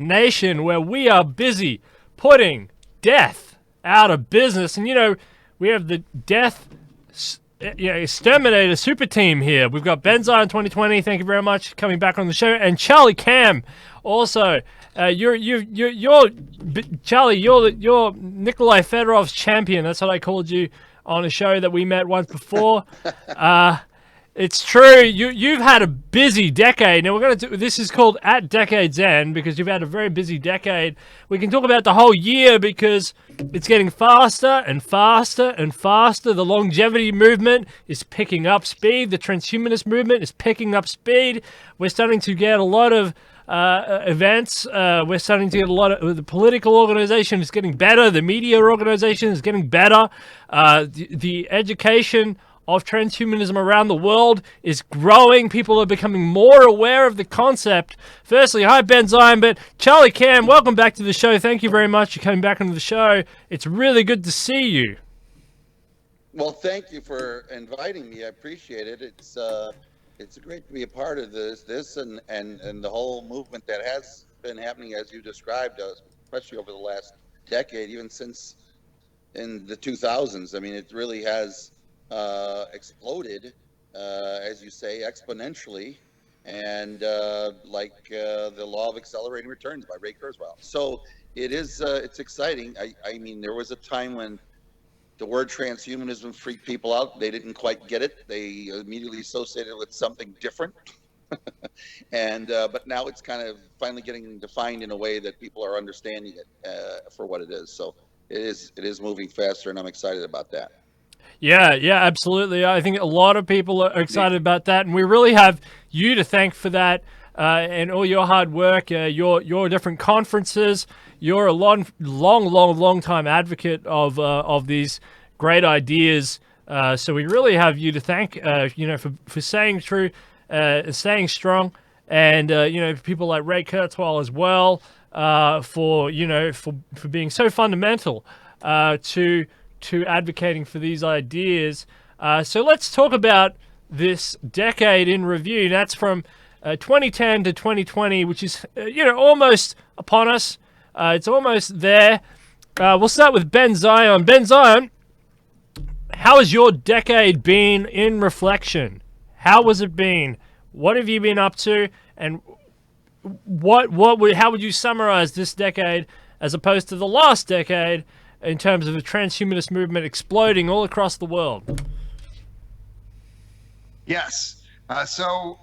nation where we are busy putting death out of business. And, we have the death exterminator super team here. We've got Benzion 2020. Thank you very much coming back on the show. And Charlie Cam also. You're Charlie, you're Nikolai Fedorov's champion. That's what I called you on a show that we met once before. It's true. You've had a busy decade. Now we're going to do this is called At Decade's End because you've had a very busy decade. We can talk about the whole year because it's getting faster and faster and faster. The longevity movement is picking up speed. The transhumanist movement is picking up speed. We're starting to get a lot of events. We're starting to get a lot of the political organization is getting better. The media organization is getting better. The education of transhumanism around the world is growing. People are becoming more aware of the concept. Firstly, hi Benzion, but Charlie Cam, welcome back to the show. Thank you very much for coming back onto the show. It's really good to see you. Well, thank you for inviting me. I appreciate it. It's great to be a part of this and the whole movement that has been happening as you described, especially over the last decade, even since in the 2000s. I mean, it really has exploded, as you say, exponentially, and like the law of accelerating returns by Ray Kurzweil. So it's exciting. I mean, there was a time when the word transhumanism freaked people out. They didn't quite get it. They immediately associated it with something different. But now it's kind of finally getting defined in a way that people are understanding it for what it is. So it is moving faster, and I'm excited about that. Yeah, absolutely. I think a lot of people are excited about that, and we really have you to thank for that and all your hard work, your different conferences. You're a long time advocate of these great ideas. So we really have you to thank, for staying true, staying strong, and people like Ray Kurzweil as well, for being so fundamental to advocating for these ideas. So let's talk about this decade in review. That's from 2010 to 2020, which is almost upon us. It's almost there. We'll start with Benzion. Benzion, how has your decade been in reflection? How has it been? What have you been up to? And how would you summarize this decade as opposed to the last decade in terms of the transhumanist movement exploding all across the world? Yes. So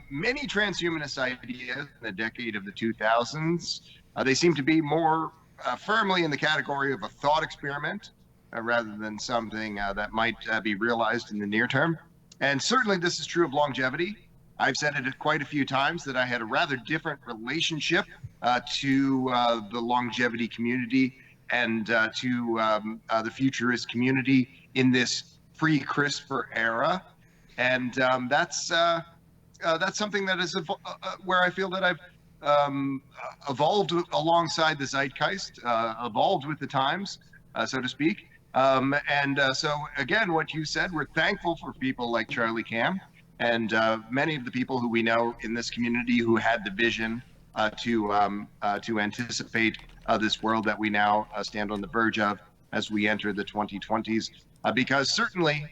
many transhumanist ideas in the decade of the 2000s, they seem to be more firmly in the category of a thought experiment rather than something that might be realized in the near term. And certainly this is true of longevity. I've said it quite a few times that I had a rather different relationship to the longevity community and to the futurist community in this pre-CRISPR era. And that's something that is where I feel that I've evolved alongside the zeitgeist, evolved with the times, so to speak. So again, what you said, we're thankful for people like Charlie Cam and many of the people who we know in this community who had the vision to anticipate this world that we now stand on the verge of as we enter the 2020s. Because certainly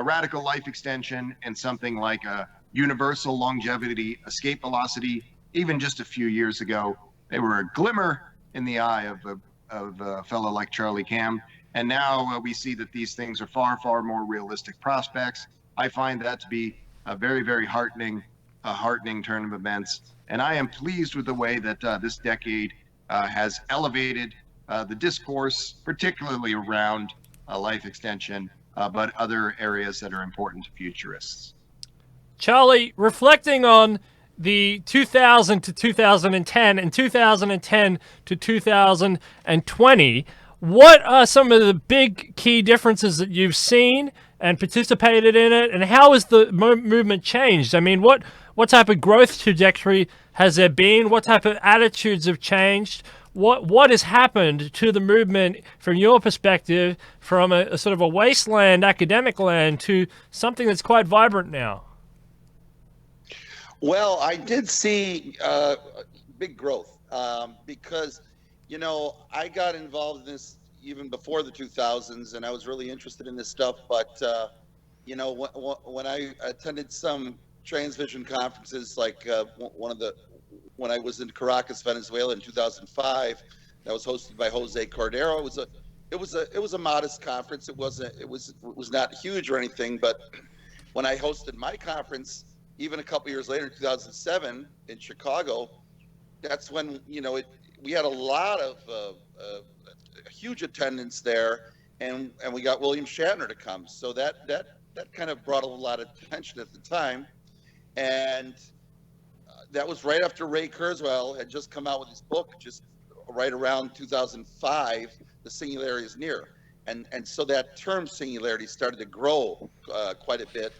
radical life extension and something like a universal longevity escape velocity, even just a few years ago, they were a glimmer in the eye of a fellow like Charlie Cam. And now we see that these things are far, far more realistic prospects. I find that to be a very, very heartening turn of events. And I am pleased with the way that this decade has elevated the discourse, particularly around life extension, but other areas that are important to futurists. Charlie, reflecting on the 2000 to 2010 and 2010 to 2020, what are some of the big key differences that you've seen and participated in it, and how has the movement changed? I mean, what type of growth trajectory has there been? What type of attitudes have changed? What has happened to the movement from your perspective, from a sort of a wasteland, academic land, to something that's quite vibrant now? Well, I did see big growth. because, I got involved in this even before the 2000s, and I was really interested in this stuff. But when I attended some Transvision conferences, like one of the when I was in Caracas, Venezuela in 2005, that was hosted by Jose Cordero. It was a modest conference. It was not huge or anything. But when I hosted my conference, even a couple years later in 2007 in Chicago, that's when we had a lot of a huge attendance there, and we got William Shatner to come. So that kind of brought a lot of attention at the time, and that was right after Ray Kurzweil had just come out with his book, just right around 2005. The Singularity is Near, and so that term singularity started to grow quite a bit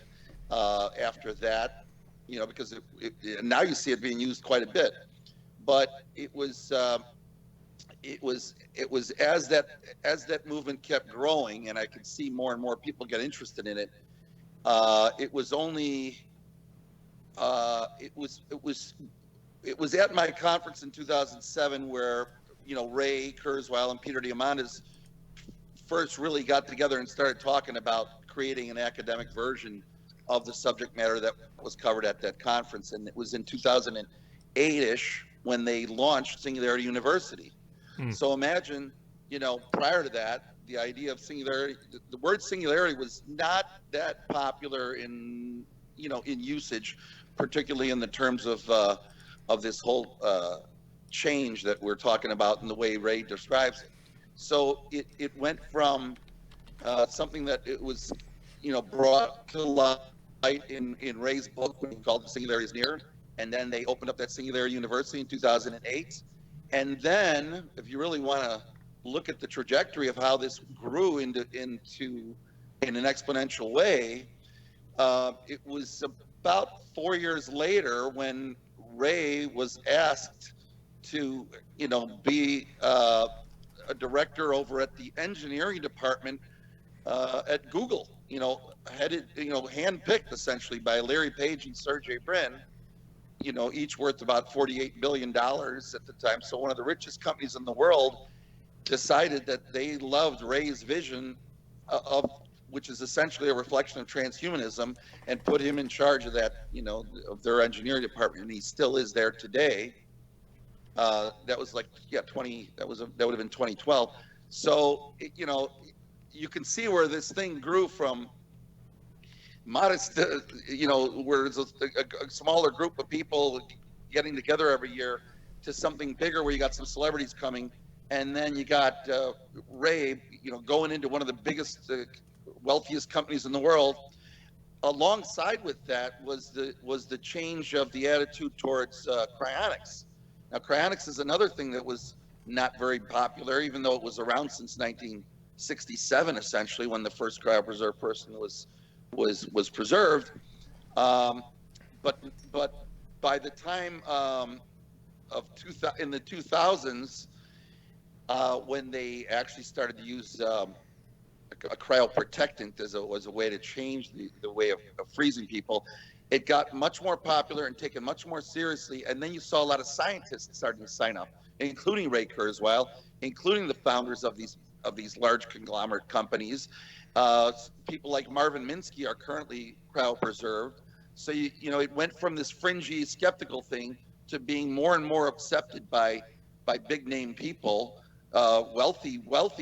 after that, because now you see it being used quite a bit. But it was as that movement kept growing, and I could see more and more people get interested in it. It was only it was at my conference in 2007 where Ray Kurzweil and Peter Diamandis first really got together and started talking about creating an academic version of the subject matter that was covered at that conference. And it was in 2008-ish when they launched Singularity University. So imagine, prior to that, the idea of singularity, the word singularity was not that popular in usage, particularly in the terms of this whole change that we're talking about in the way Ray describes it. So it went from something that it was, brought to light in Ray's book when he called it Singularity is Near, and then they opened up that Singularity University in 2008. And then, if you really want to look at the trajectory of how this grew in an exponential way, it was about 4 years later when Ray was asked to, be a director over at the engineering department at Google. Headed, handpicked essentially by Larry Page and Sergey Brin. Each worth about $48 billion at the time. So one of the richest companies in the world decided that they loved Ray's vision of, which is essentially a reflection of transhumanism, and put him in charge of that, of their engineering department. And he still is there today. That was like, that would have been 2012. So, you can see where this thing grew from modest, where it's a smaller group of people getting together every year, to something bigger where you got some celebrities coming, and then you got Ray, going into one of the biggest, wealthiest companies in the world. Alongside with that was the change of the attitude towards cryonics. Now, cryonics is another thing that was not very popular, even though it was around since 1967, essentially, when the first cryopreserved person was preserved. But by the time in the 2000s, when they actually started to use a cryoprotectant as a way to change the way of freezing people, it got much more popular and taken much more seriously. And then you saw a lot of scientists starting to sign up, including Ray Kurzweil, including the founders of these large conglomerate companies. People like Marvin Minsky are currently cryopreserved. So it went from this fringy, skeptical thing to being more and more accepted by big name people, wealthy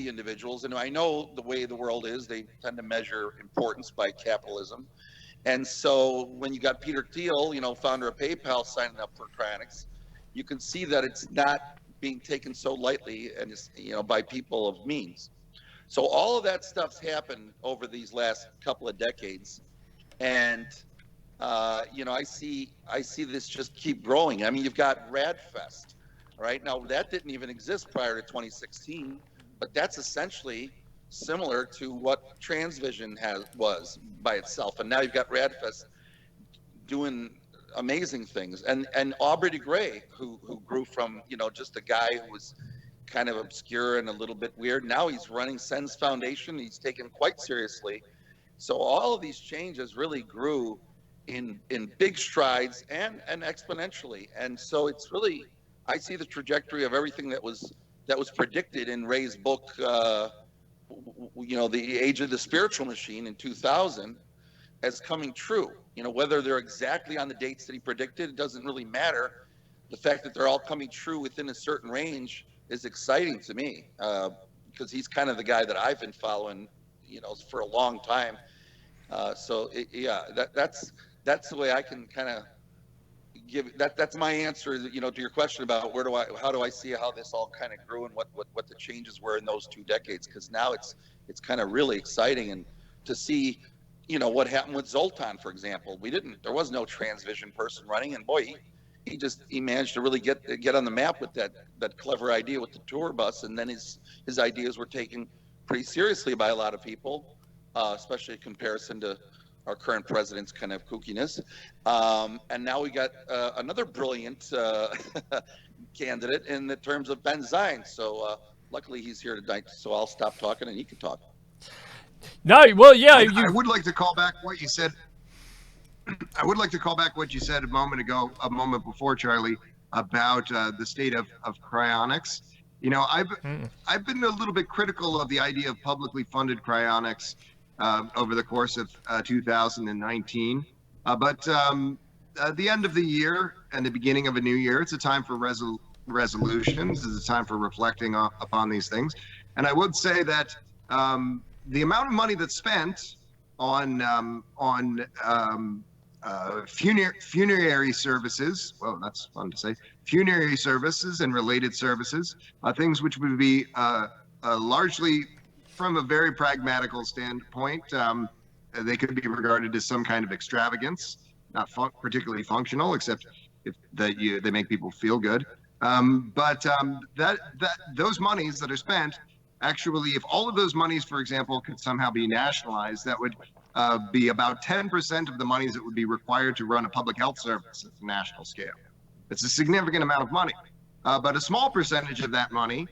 individuals. And I know the way the world is, they tend to measure importance by capitalism. And so when you got Peter Thiel, founder of PayPal, signing up for cryonics, you can see that it's not being taken so lightly, and it's, by people of means. So all of that stuff's happened over these last couple of decades, and I see this just keep growing. I mean, you've got RadFest, right? Now that didn't even exist prior to 2016, but that's essentially similar to what Transvision was by itself, and now you've got RadFest doing amazing things, and Aubrey de Grey, who grew from just a guy who was kind of obscure and a little bit weird. Now he's running Sense Foundation. He's taken quite seriously. So all of these changes really grew in big strides and exponentially. And so it's really I see the trajectory of everything that was predicted in Ray's book, The Age of the Spiritual Machine in 2000, as coming true. Whether they're exactly on the dates that he predicted, it doesn't really matter. The fact that they're all coming true within a certain range is exciting to me, because he's kind of the guy that I've been following, for a long time. That's the way I can kind of give that. That's my answer, to your question about how do I see how this all kind of grew and what the changes were in those 2 decades. Because now it's kind of really exciting, and to see, what happened with Zoltan, for example. There was no transvision person running, and boy, he managed to really get on the map with that clever idea with the tour bus, and then his ideas were taken pretty seriously by a lot of people, especially in comparison to our current president's kind of kookiness. And now we got another brilliant candidate in the terms of Ben Zine. So luckily he's here tonight, so I'll stop talking and he can talk. No, well, yeah. I would like to call back what you said. I would like to call back what you said a moment before, Charlie, about the state of cryonics. I've been a little bit critical of the idea of publicly funded cryonics over the course of 2019. But at the end of the year and the beginning of a new year, it's a time for resolutions. It's a time for reflecting upon these things. And I would say that the amount of money that's spent on funerary services, well, that's fun to say, funerary services and related services, things which would be largely, from a very pragmatical standpoint, they could be regarded as some kind of extravagance, not particularly functional, except if they make people feel good. But those monies that are spent, actually, if all of those monies, for example, could somehow be nationalized, that would be about 10% of the monies that would be required to run a public health service at the national scale. It's a significant amount of money, but a small percentage of that money,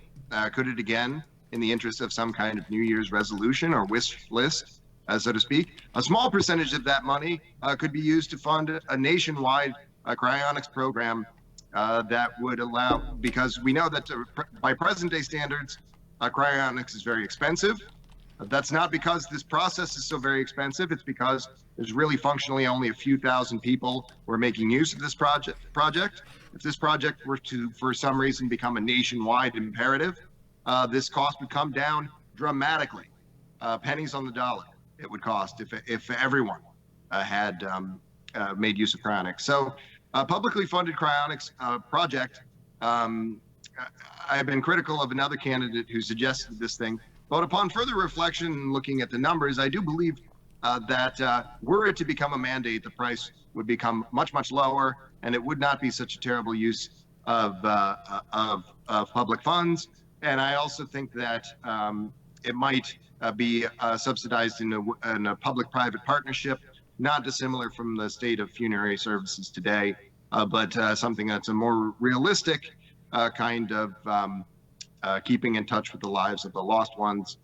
could it again, in the interest of some kind of New Year's resolution or wish list, so to speak, a small percentage of that money could be used to fund a nationwide cryonics program that would allow, because we know that by present day standards, cryonics is very expensive. That's not because this process is so very expensive. It's because there's really functionally only a few thousand people who are making use of this project. If this project were to, for some reason, become a nationwide imperative, this cost would come down dramatically, pennies on the dollar. It would cost if everyone had made use of cryonics. So, publicly funded cryonics project. I've been critical of another candidate who suggested this thing, but upon further reflection and looking at the numbers, I do believe that were it to become a mandate, the price would become much, much lower, and it would not be such a terrible use of public funds. And I also think that it might be subsidized in a public-private partnership, not dissimilar from the state of funerary services today, but something that's a more realistic kind of keeping in touch with the lives of the lost ones,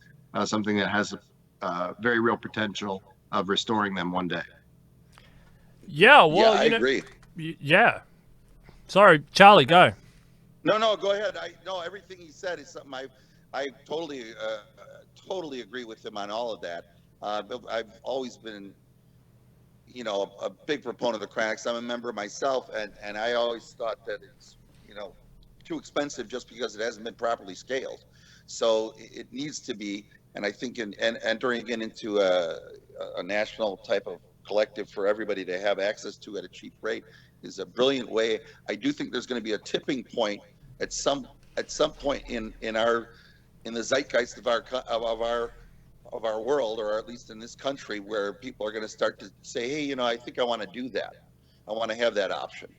something that has a very real potential of restoring them one day. Yeah, well, I agree. Yeah. Sorry, Charlie, go. No, go ahead. Everything he said is something I totally agree with him on all of that. I've always been, a big proponent of the cryonics. I'm a member myself, and I always thought that it's, too expensive just because it hasn't been properly scaled. So it needs to be, and I think entering again into a national type of collective for everybody to have access to at a cheap rate is a brilliant way. I do think there's going to be a tipping point at some point in the zeitgeist of our world, or at least in this country, where people are going to start to say, hey, I think I want to do that. I want to have that option.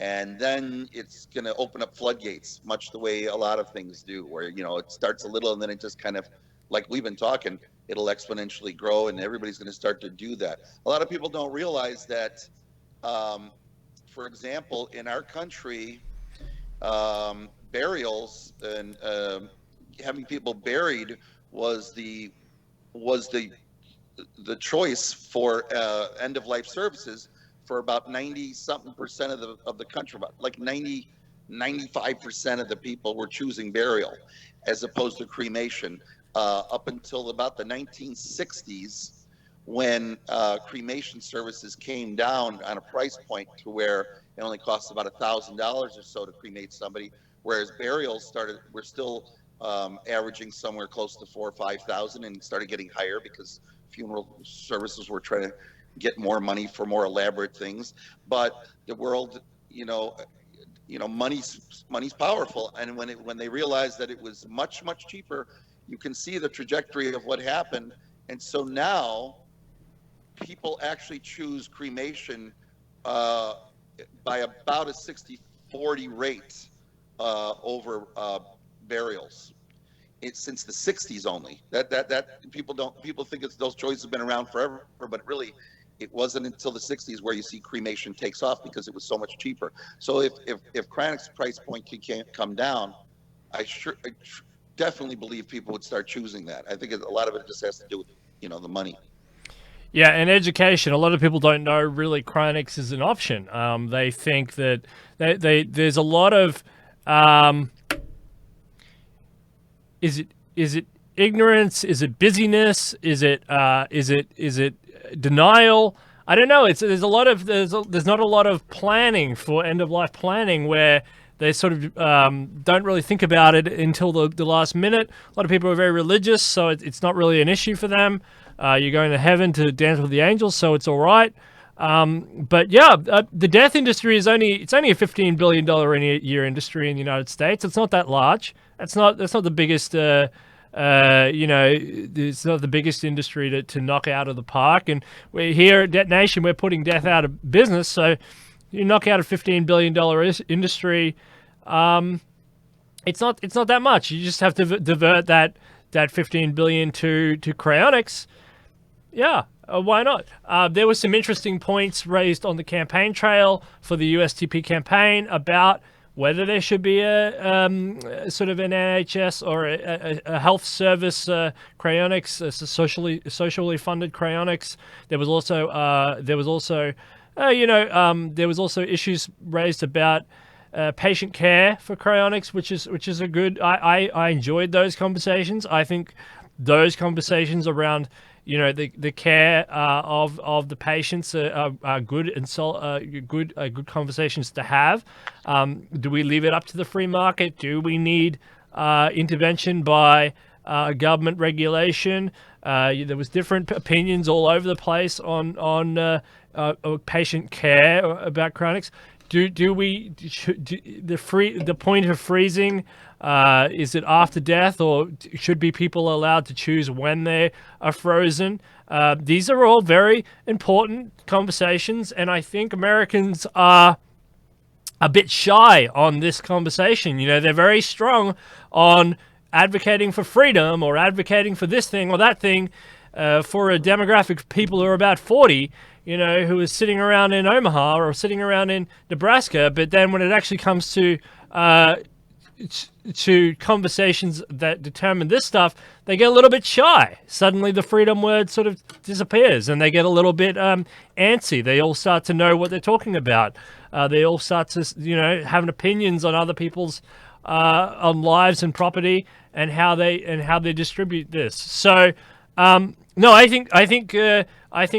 And then it's going to open up floodgates, much the way a lot of things do, where, it starts a little and then it just kind of, like we've been talking, it'll exponentially grow and everybody's going to start to do that. A lot of people don't realize that, for example, in our country, burials and having people buried was the choice for end of life services for about 90-something% of the country, about like 90 95% of the people were choosing burial as opposed to cremation, up until about the 1960s, when cremation services came down on a price point to where it only costs about $1,000 or so to cremate somebody, whereas burials were still averaging somewhere close to 4,000 or 5,000, and started getting higher because funeral services were trying to get more money for more elaborate things. But the world, money's powerful, and when they realized that it was much cheaper, you can see the trajectory of what happened. And so now people actually choose cremation by about a 60-40 rate over burials. It's since the 60s only. That people think those choices have been around forever, but really it wasn't until the 60s where you see cremation takes off because it was so much cheaper. So if cryonic's price point can come down, I definitely believe people would start choosing that. I think a lot of it just has to do with the money. Yeah, and education. A lot of people don't know really cryonics is an option. They think that there's a lot of is it ignorance? Is it busyness? Is it denial? I don't know. There's not a lot of planning for end of life planning where they sort of don't really think about it until the last minute. A lot of people are very religious, so it's not really an issue for them. You're going to heaven to dance with the angels, so it's all right. But yeah, the death industry is only a $15 billion a year industry in the United States. It's not that large. That's not the biggest. It's not the biggest industry to knock out of the park. And we're here at Debt Nation, we're putting death out of business. So you knock out a $15 billion industry, it's not that much. You just have to divert that $15 billion to cryonics. Yeah, why not? There were some interesting points raised on the campaign trail for the USTP campaign about whether there should be a sort of an NHS or a health service cryonics, socially funded cryonics. There was also issues raised about patient care for cryonics, which is a good. I enjoyed those conversations. I think those conversations around the care of the patients are good and good conversations to have. Do we leave it up to the free market? Do we need intervention by government regulation? There was different opinions all over the place on patient care about chronics. The point of freezing, is it after death, or should be people allowed to choose when they are frozen? These are all very important conversations, and I think Americans are a bit shy on this conversation. They're very strong on advocating for freedom or advocating for this thing or that thing for a demographic of people who are about 40, who is sitting around in Omaha or sitting around in Nebraska. But then when it actually comes to conversations that determine this stuff, they get a little bit shy. Suddenly the freedom word sort of disappears and they get a little bit antsy. They all start to know what they're talking about. They all start to, having opinions on other people's on lives and property and how they distribute this. So, no, I think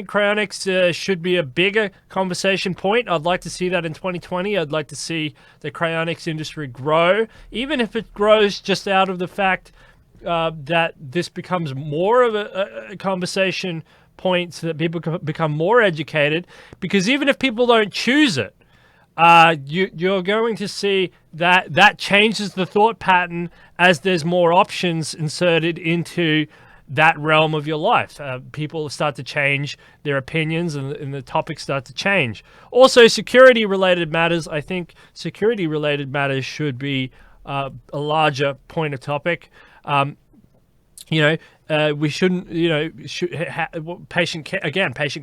cryonics should be a bigger conversation point. I'd like to see that in 2020. I'd like to see the cryonics industry grow, even if it grows just out of the fact that this becomes more of a conversation point, so that people become more educated. Because even if people don't choose it, you're going to see that changes the thought pattern as there's more options inserted into that realm of your life. People start to change their opinions and the topics start to change. Also, security-related matters. I think security-related matters should be a larger point of topic. We shouldn't, patient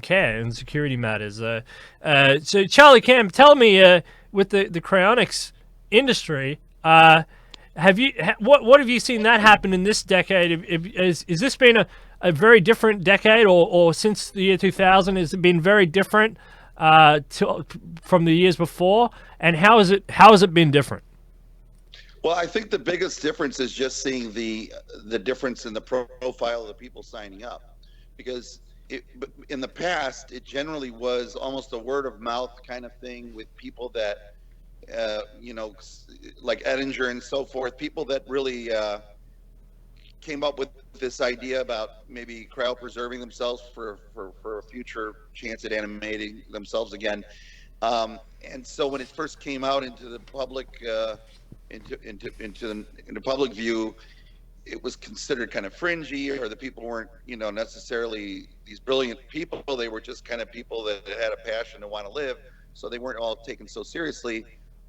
care and security matters. So Charlie Cam, tell me, with the cryonics industry, what have you seen that happen in this decade? Is this been a very different decade, or since the year 2000, has it been very different from the years before? And how has it been different? Well, I think the biggest difference is just seeing the difference in the profile of the people signing up, because in the past it generally was almost a word of mouth kind of thing with people that you know, like Edinger and so forth, people that really came up with this idea about maybe cryopreserving themselves for a future chance at animating themselves again. And so when it first came out into the public, into public view, it was considered kind of fringy, or the people weren't, you know, necessarily these brilliant people. They were just kind of people that had a passion to want to live, so they weren't all taken so seriously.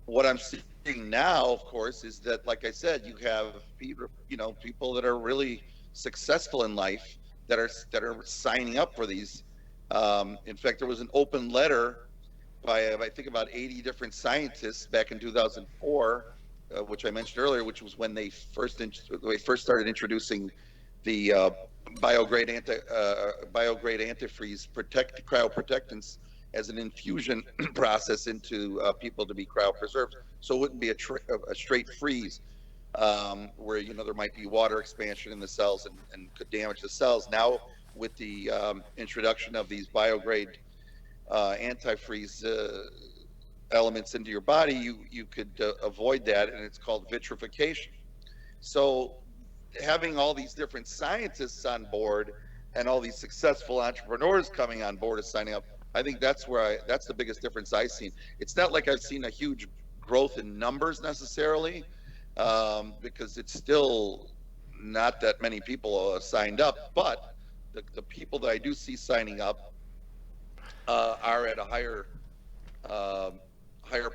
What I'm seeing now, of course, is that, like I said, you have people, you know, people that are really successful in life that are signing up for these. In fact, there was an open letter by I think about 80 different scientists back in 2004, which I mentioned earlier, which was when they first started introducing the biograde antifreeze cryoprotectants as an infusion process into people to be cryopreserved, so it wouldn't be a straight freeze, where, you know, there might be water expansion in the cells and could damage the cells. Now, with the introduction of these biograde antifreeze elements into your body, you could avoid that, and it's called vitrification. So having all these different scientists on board and all these successful entrepreneurs coming on board and signing up, I think that's that's the biggest difference I've seen. It's not like I've seen a huge growth in numbers necessarily, because it's still not that many people signed up, but the people that I do see signing up are at a higher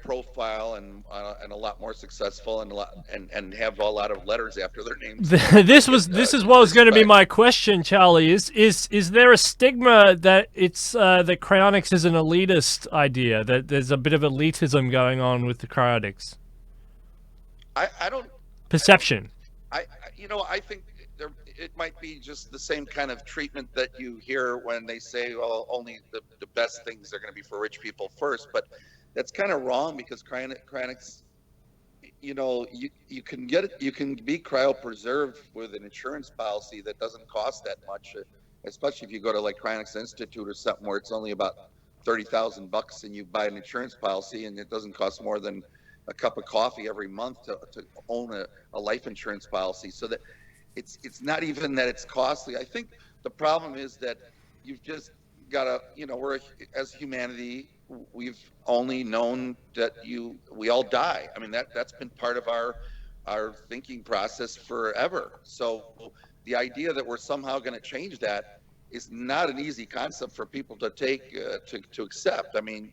profile and a lot more successful and have a lot of letters after their names. This is what was going to be my question, Charlie. Is there a stigma that it's that cryonics is an elitist idea, that there's a bit of elitism going on with the cryonics? I don't perception. I think it might be just the same kind of treatment that you hear when they say, well, only the best things are going to be for rich people first, but that's kind of wrong, because cryonics, you know, you can be cryopreserved with an insurance policy that doesn't cost that much, especially if you go to like Cryonics Institute or something where it's only about $30,000 and you buy an insurance policy, and it doesn't cost more than a cup of coffee every month to own a life insurance policy. So that it's not even that it's costly. I think the problem is that you've just got to, you know, as humanity, we've only known that we all die. I mean, that's been part of our thinking process forever. So the idea that we're somehow going to change that is not an easy concept for people to take to accept. I mean,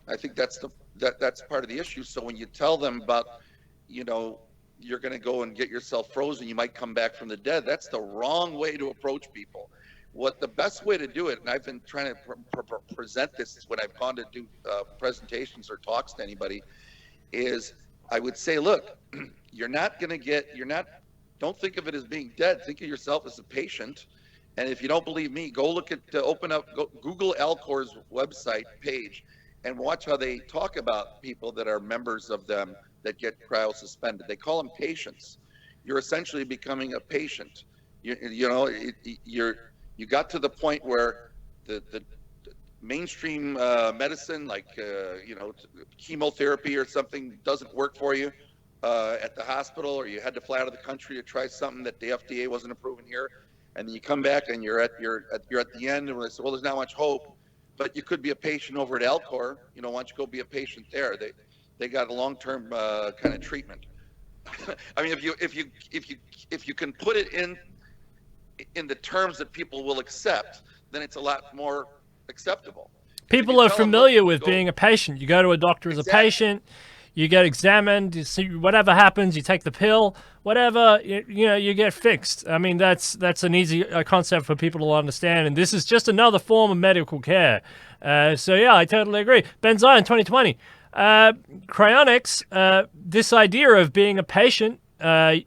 I think that's part of the issue. So when you tell them about, you know, you're going to go and get yourself frozen, you might come back from the dead, that's the wrong way to approach people. What the best way to do it, and I've been trying to present this when I've gone to do presentations or talks to anybody, is I would say, look, don't think of it as being dead. Think of yourself as a patient. And if you don't believe me, go Google Alcor's website page and watch how they talk about people that are members of them that get cryosuspended. They call them patients. You're essentially becoming a patient. You got to the point where the mainstream medicine, like chemotherapy or something, doesn't work for you at the hospital, or you had to fly out of the country to try something that the FDA wasn't approving here, and then you come back and you're at the end, and they say, well, there's not much hope, but you could be a patient over at Alcor. You know, why don't you go be a patient there? They got a long-term kind of treatment. I mean, if you can put it in the terms that people will accept, then it's a lot more acceptable. People are familiar with being a patient. You go to a doctor as a patient, you get examined, you see whatever happens, you take the pill, whatever, you get fixed. I mean, that's an easy concept for people to understand, and this is just another form of medical care. So yeah, I totally agree. Ben Zion, 2020. Cryonics, this idea of being a patient, what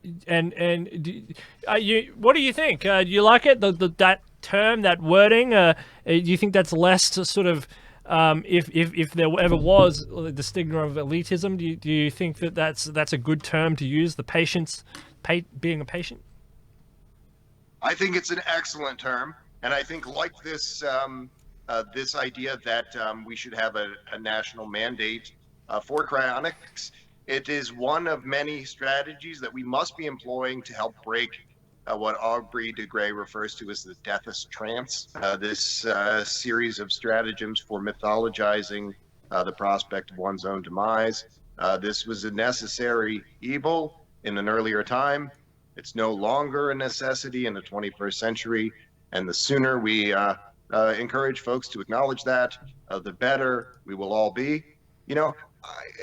do you think? Do you like it? That term, that wording, do you think that's less sort of if there ever was the stigma of elitism, do you think that that's a good term to use? The patients, being a patient. I think it's an excellent term, and I think like this this idea that we should have a national mandate for cryonics. It is one of many strategies that we must be employing to help break what Aubrey de Grey refers to as the deathest trance, this series of stratagems for mythologizing the prospect of one's own demise. This was a necessary evil in an earlier time. It's no longer a necessity in the 21st century, and the sooner we encourage folks to acknowledge that, the better we will all be. You know,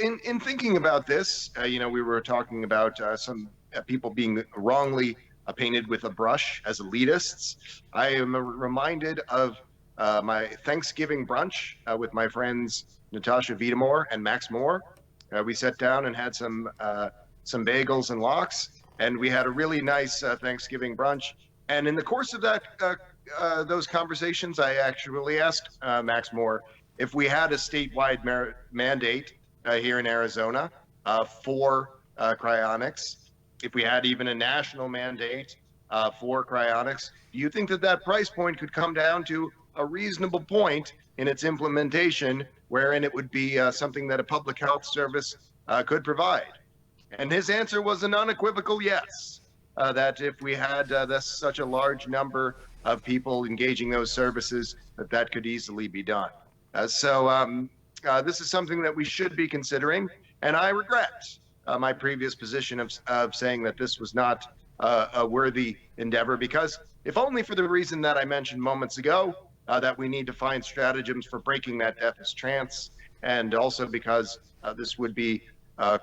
in thinking about this, you know, we were talking about some people being wrongly painted with a brush as elitists. I am reminded of my Thanksgiving brunch with my friends Natasha Vitamore and Max Moore. We sat down and had some bagels and lox, and we had a really nice Thanksgiving brunch. And in the course of that those conversations, I actually asked Max Moore if we had a statewide mandate here in Arizona for cryonics, if we had even a national mandate for cryonics, do you think that that price point could come down to a reasonable point in its implementation wherein it would be something that a public health service could provide? And his answer was an unequivocal yes, that if we had such a large number of people engaging those services, that could easily be done. So this is something that we should be considering, and I regret my previous position of saying that this was not a worthy endeavor, because if only for the reason that I mentioned moments ago, that we need to find stratagems for breaking that deathless trance, and also because this would be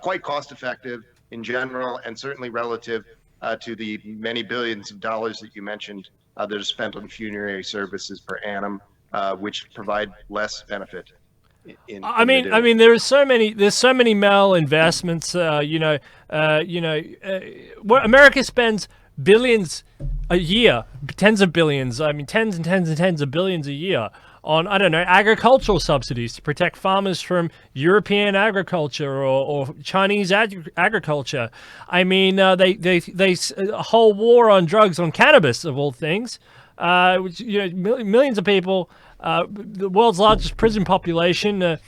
quite cost effective in general, and certainly relative to the many billions of dollars that you mentioned that are spent on funerary services per annum, which provide less benefit. I mean, there's so many malinvestments. What America spends billions a year, tens of billions. I mean, tens and tens and tens of billions a year on, I don't know, agricultural subsidies to protect farmers from European agriculture or Chinese agriculture. I mean, they a whole war on drugs, on cannabis of all things, which, you know, millions of people. The world's largest prison population,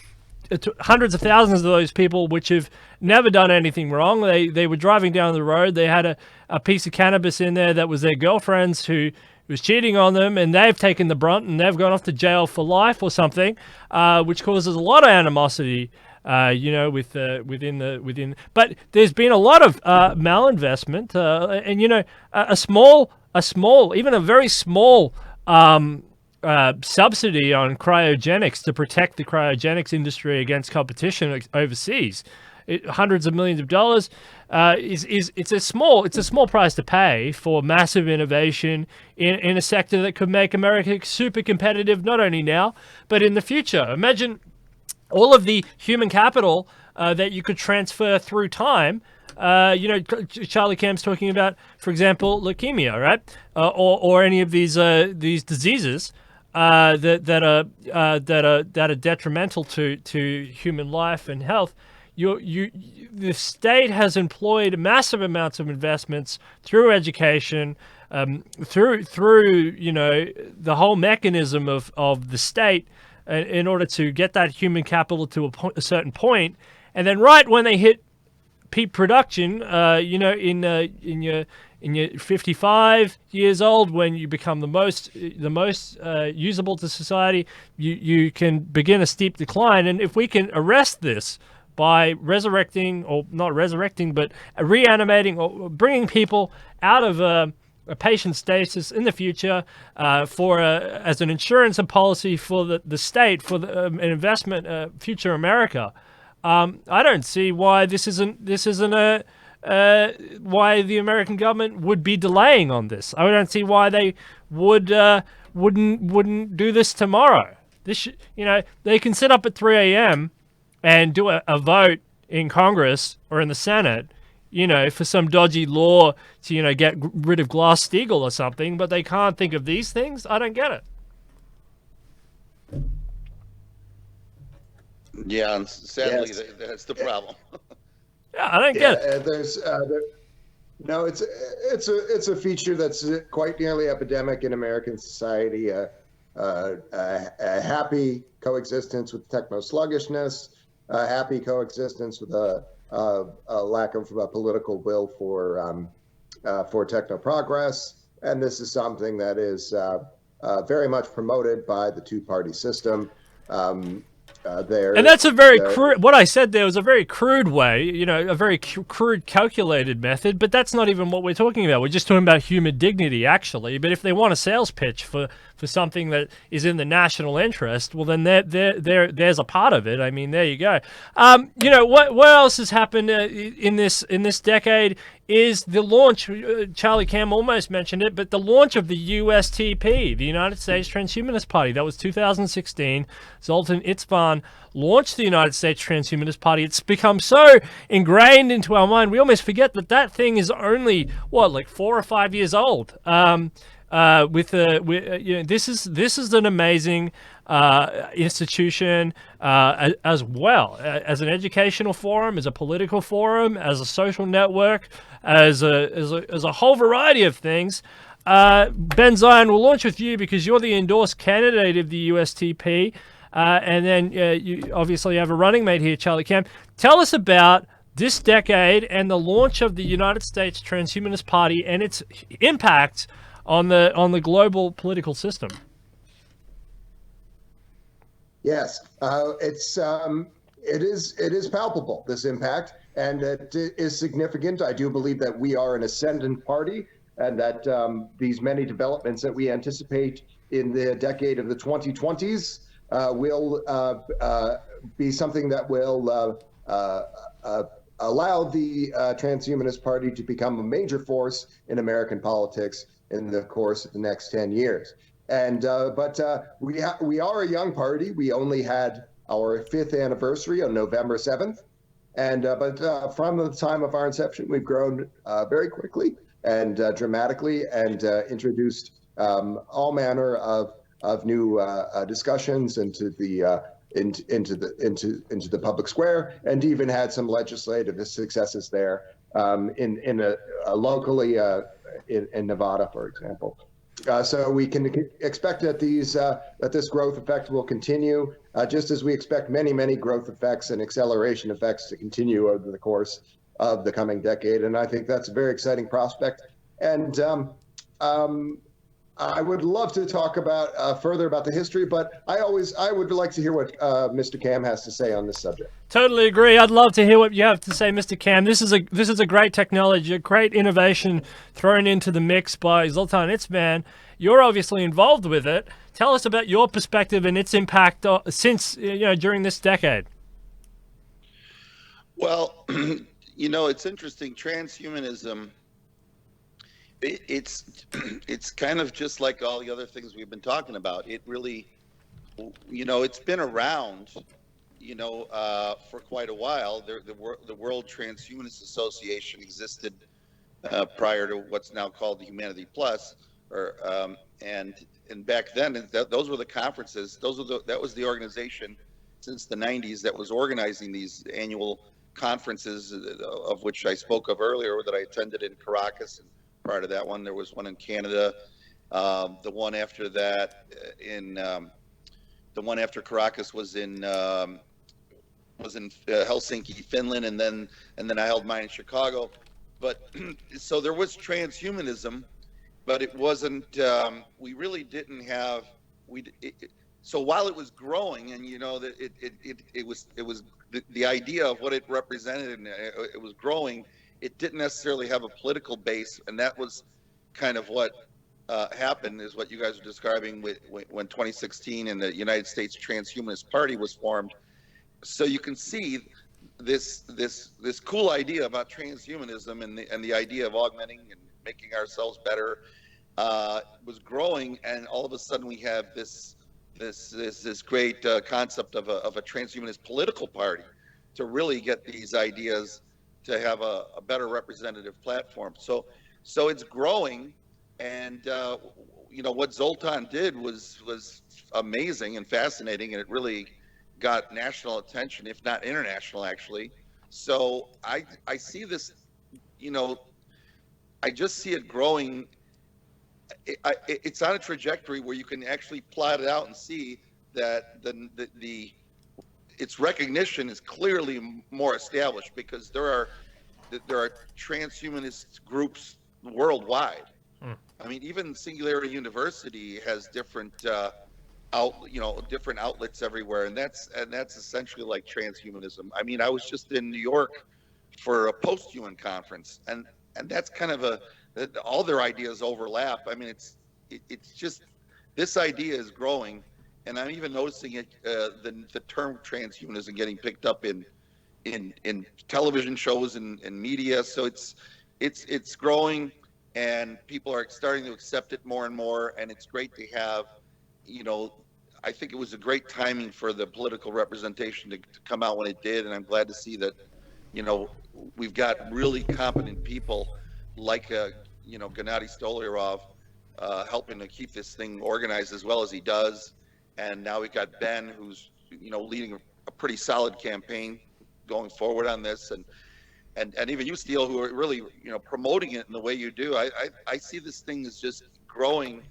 hundreds of thousands of those people which have never done anything wrong. They were driving down the road. They had a piece of cannabis in there that was their girlfriend's who was cheating on them, and they've taken the brunt and they've gone off to jail for life or something, which causes a lot of animosity, within. But there's been a lot of malinvestment, and you know, a small, even a very small subsidy on cryogenics to protect the cryogenics industry against competition overseas, hundreds of millions of dollars, it's a small price to pay for massive innovation in a sector that could make America super competitive, not only now but in the future. Imagine all of the human capital that you could transfer through time. Charlie Camp's talking about, for example, leukemia, right? Or any of these diseases that are detrimental to human life and health. The state has employed massive amounts of investments through education, through the whole mechanism of the state in order to get that human capital to a certain point, and then right when they hit peak production, in your 55 years old, when you become the most usable to society, you can begin a steep decline. And if we can arrest this by resurrecting, or not resurrecting, but reanimating or bringing people out of a patient stasis in the future as an insurance and policy for the state, for an investment, future America, I don't see why this isn't why the American government would be delaying on this. I don't see why they wouldn't do this tomorrow. They can sit up at 3 a.m. and do a vote in Congress or in the Senate, for some dodgy law to, get rid of Glass-Steagall or something, but they can't think of these things. I don't get it. Yeah, and sadly, Yes. that's the problem. Yeah, I don't Yeah, get it. no, it's a feature that's quite nearly epidemic in American society. A happy coexistence with techno sluggishness, a happy coexistence with a lack of political will for techno progress, and this is something that is very much promoted by the two-party system. Um, And there, that's a very there, crude. What I said there was a very crude way, a very crude, calculated method. But that's not even what we're talking about. We're just talking about human dignity, actually. But if they want a sales pitch for something that is in the national interest, well, then there's a part of it. I mean, there you go. What else has happened in this decade is the launch. Charlie Cam almost mentioned it, but the launch of the USTP, the United States Transhumanist Party. That was 2016. Zoltan Itzvan launched the United States Transhumanist Party. It's become so ingrained into our mind, we almost forget that thing is only like 4 or 5 years old. This is an amazing institution as well, as an educational forum, as a political forum, as a social network, as a whole variety of things. Ben Zion, we'll launch with you because you're the endorsed candidate of the USTP, and then you obviously have a running mate here, Charlie Cam. Tell us about this decade and the launch of the United States Transhumanist Party and its impact on the global political system. Yes, it is palpable, this impact, and it is significant. I do believe that we are an ascendant party, and that these many developments that we anticipate in the decade of the 2020s will be something that will allow the Transhumanist Party to become a major force in American politics in the course of the next 10 years. And but we are a young party. We only had our 5th anniversary on November 7th, and but from the time of our inception, we've grown very quickly and dramatically, and introduced all manner of new discussions into the public square, and even had some legislative successes there locally in Nevada, for example. So we can expect that this growth effect will continue, just as we expect many growth effects and acceleration effects to continue over the course of the coming decade. And I think that's a very exciting prospect. And I would love to talk about further about the history, but I would like to hear what Mr. Cam has to say on this subject. Totally agree. I'd love to hear what you have to say, Mr. Cam. This is a great technology, a great innovation thrown into the mix by Zoltan Itzvan. You're obviously involved with it. Tell us about your perspective and its impact since during this decade. Well, it's interesting. Transhumanism. It's kind of just like all the other things we've been talking about. It really, it's been around, for quite a while. The World Transhumanist Association existed prior to what's now called the Humanity Plus, and back then those were the conferences. That was the organization since the 90s that was organizing these annual conferences, of which I spoke of earlier, that I attended in Caracas. Prior to that one, there was one in Canada. The one after that, the one after Caracas was in Helsinki, Finland, and then I held mine in Chicago. But so there was transhumanism, but it wasn't. We really didn't have. So while it was growing, and that it was the idea of what it represented, and it was growing. It didn't necessarily have a political base, and that was kind of what happened, is what you guys are describing when 2016 and the United States Transhumanist Party was formed. So you can see this cool idea about transhumanism and the idea of augmenting and making ourselves better was growing, and all of a sudden we have this great concept of a transhumanist political party to really get these ideas to have a better representative platform. So it's growing, and what Zoltan did was amazing and fascinating, and it really got national attention, if not international, actually. So I see this, you know, I just see it growing. It's on a trajectory where you can actually plot it out and see that the its recognition is clearly more established, because there are transhumanist groups worldwide. I mean, even Singularity University has different different outlets everywhere, and that's essentially like transhumanism. I mean, I was just in New York for a post-human conference, and that's kind of all their ideas overlap. I mean, it's just, this idea is growing, and I'm even noticing it, the term transhumanism getting picked up in television shows and media. So it's growing, and people are starting to accept it more and more, and it's great to have, you know, I think it was a great timing for the political representation to come out when it did, and I'm glad to see that, you know, we've got really competent people like Gennady Stolyarov helping to keep this thing organized as well as he does. And now we've got Ben, who's, you know, leading a pretty solid campaign going forward on this, and even you, Steele, who are really, you know, promoting it in the way you do. I see this thing as just growing,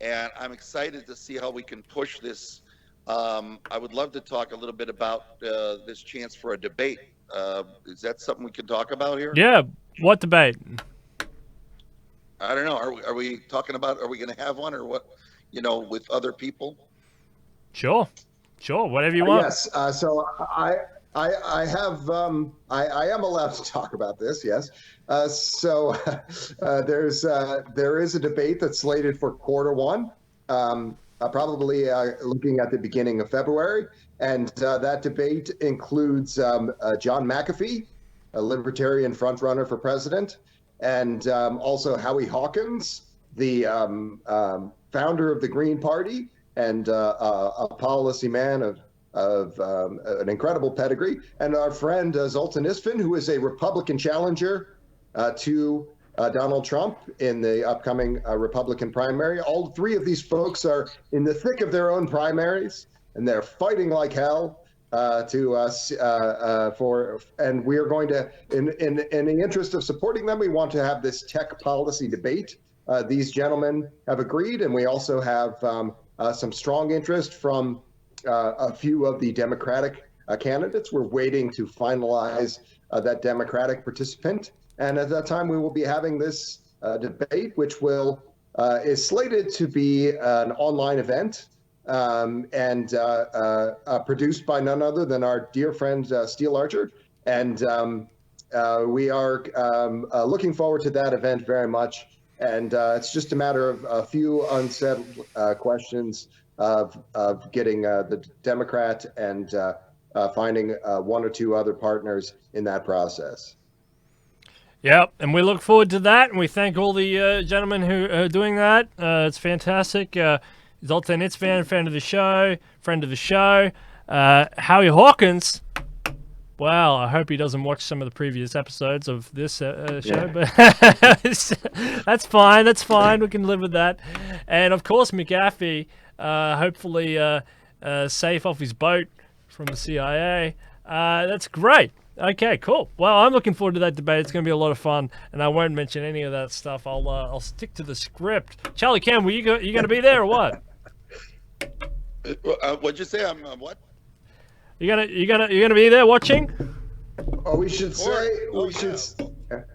and I'm excited to see how we can push this. I would love to talk a little bit about this chance for a debate. Is that something we can talk about here? Yeah. What debate? I don't know. Are we talking about? Are we going to have one, or what? You know, with other people? Sure. Whatever you want. Yes. So I have I am allowed to talk about this. Yes. There is a debate that's slated for Q1, probably looking at the beginning of February, and that debate includes John McAfee, a libertarian frontrunner for president, and also Howie Hawkins, the founder of the Green Party and a policy man of an incredible pedigree, and our friend Zoltan Isfin, who is a Republican challenger to Donald Trump in the upcoming Republican primary. All three of these folks are in the thick of their own primaries, and they're fighting like hell and we are going to, in the interest of supporting them, we want to have this tech policy debate. These gentlemen have agreed, and we also have some strong interest from a few of the Democratic candidates. We're waiting to finalize that Democratic participant, and at that time we will be having this debate, which is slated to be an online event and produced by none other than our dear friend Steele Archer, and we are looking forward to that event very much. And it's just a matter of a few unsettled questions of getting the Democrat and finding one or two other partners in that process. Yep, and we look forward to that, and we thank all the gentlemen who are doing that. It's fantastic. Zoltan Isfin, friend of the show. Howie Hawkins. Wow, I hope he doesn't watch some of the previous episodes of this show, but that's fine. We can live with that. And of course, McAfee, hopefully safe off his boat from the CIA. That's great. Okay, cool. Well, I'm looking forward to that debate. It's going to be a lot of fun, and I won't mention any of that stuff. I'll stick to the script. Charlie Cam, you going to be there or what? What'd you say? I'm what? You gonna be there watching? Oh, we should say we should.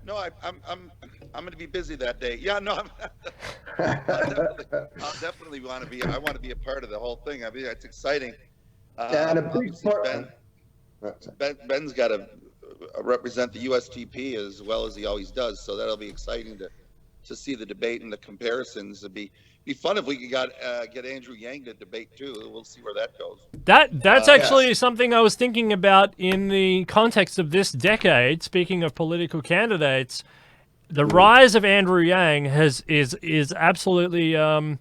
No, I'm gonna be busy that day. Yeah, no, I'll definitely want to be. I want to be a part of the whole thing. I mean, it's exciting. And a big part. Ben's got to represent the USTP as well as he always does, so that'll be exciting to see the debate and the comparisons. It'd be fun if we could get Andrew Yang to debate too. We'll see where that goes. That's actually something I was thinking about in the context of this decade. Speaking of political candidates, the rise of Andrew Yang is absolutely a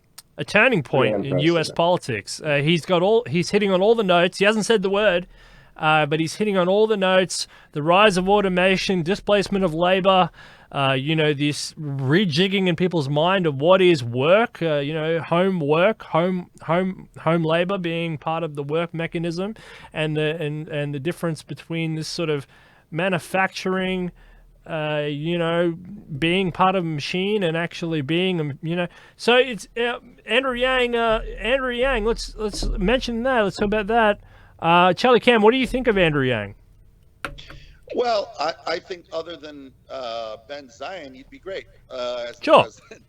turning point in U.S. politics. He's hitting on all the notes. He hasn't said the word, but he's hitting on all the notes. The rise of automation, displacement of labor, this rejigging in people's mind of what is work, home work, home labor being part of the work mechanism, and the difference between this sort of manufacturing, being part of a machine and actually being, So it's Andrew Yang. Let's mention that. Let's talk about that. Charlie Cam, what do you think of Andrew Yang? Well, I think other than Ben Zion, he'd be great as the Sure. president.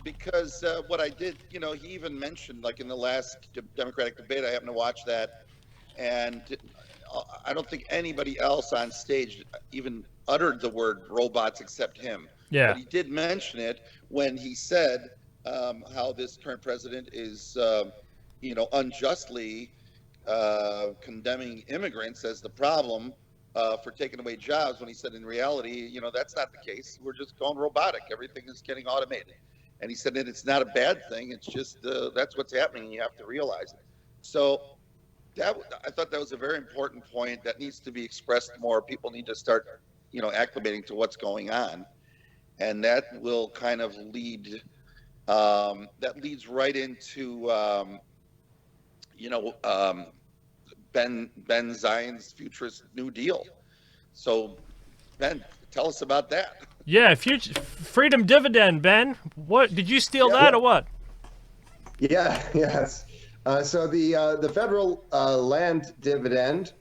Because what I did, he even mentioned, like in the last Democratic debate, I happened to watch that, and I don't think anybody else on stage even uttered the word robots except him. Yeah. But he did mention it when he said how this current president is, unjustly condemning immigrants as the problem for taking away jobs, when he said in reality, that's not the case. We're just going robotic. Everything is getting automated. And he said that it's not a bad thing. It's just that's what's happening, and you have to realize it. So I thought that was a very important point that needs to be expressed more. People need to start, acclimating to what's going on. And that will kind of leads right into, Ben Zion's futurist New Deal. So, Ben, tell us about that. Yeah, freedom dividend, Ben. What did you steal that or what? Yeah, yes. So the federal land dividend